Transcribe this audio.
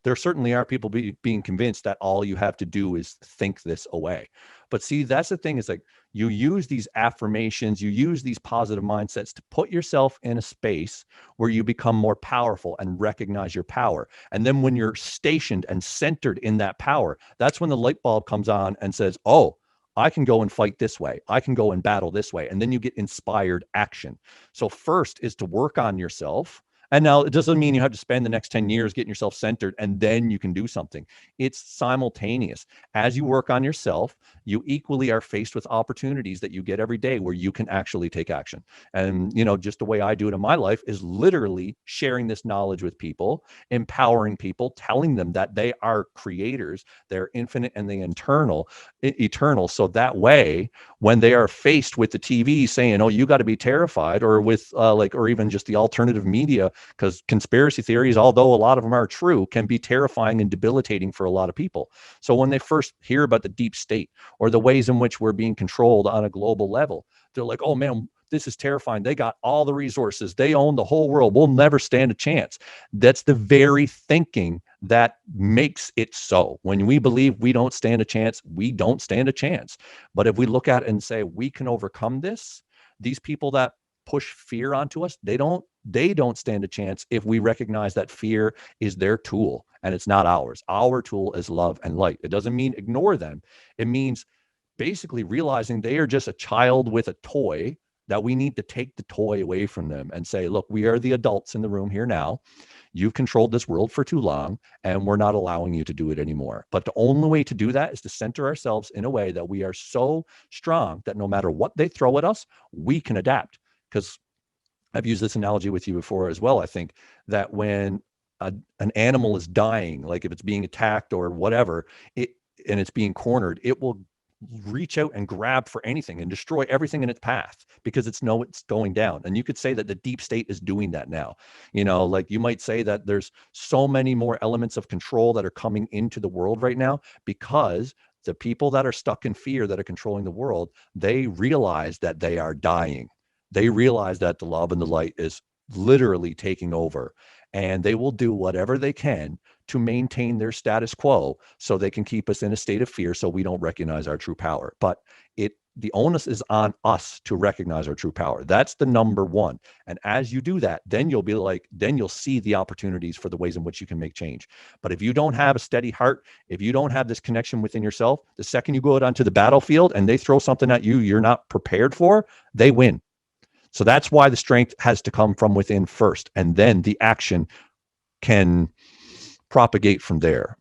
There certainly are people being convinced that all you have to do is think this away. But see, that's the thing, is like, you use these affirmations, you use these positive mindsets to put yourself in a space where you become more powerful and recognize your power. And then when you're stationed and centered in that power, that's when the light bulb comes on and says, oh, I can go and fight this way. I can go and battle this way. And then you get inspired action. So first is to work on yourself. And now it doesn't mean you have to spend the next 10 years getting yourself centered and then you can do something. It's simultaneous. As you work on yourself, you equally are faced with opportunities that you get every day where you can actually take action. And, just the way I do it in my life is literally sharing this knowledge with people, empowering people, telling them that they are creators, they're infinite and they eternal. So that way, when they are faced with the TV saying, oh, you got to be terrified, or with or even just the alternative media, because conspiracy theories, although a lot of them are true, can be terrifying and debilitating for a lot of people. So when they first hear about the deep state or the ways in which we're being controlled on a global level, they're like, oh man, this is terrifying. They got all the resources. They own the whole world. We'll never stand a chance. That's the very thinking that makes it so. When we believe we don't stand a chance, we don't stand a chance. But if we look at it and say we can overcome this, these people that push fear onto us, they don't stand a chance if we recognize that fear is their tool and it's not ours. Our tool is love and light. It doesn't mean ignore them. It means basically realizing they are just a child with a toy, that we need to take the toy away from them and say, look, we are the adults in the room here now. You've controlled this world for too long, and we're not allowing you to do it anymore. But the only way to do that is to center ourselves in a way that we are so strong that no matter what they throw at us, we can adapt. Because I've used this analogy with you before as well. I think that when an animal is dying, like if it's being attacked or whatever, and it's being cornered, it will reach out and grab for anything and destroy everything in its path because it's going down. And you could say that the deep state is doing that now. Like you might say that there's so many more elements of control that are coming into the world right now because the people that are stuck in fear that are controlling the world, they realize that they are dying. They realize that the love and the light is literally taking over, and they will do whatever they can to maintain their status quo so they can keep us in a state of fear so we don't recognize our true power. But the onus is on us to recognize our true power. That's the number one. And as you do that, then you'll see the opportunities for the ways in which you can make change. But if you don't have a steady heart, if you don't have this connection within yourself, the second you go out onto the battlefield and they throw something at you you're not prepared for, they win. So that's why the strength has to come from within first, and then the action can propagate from there.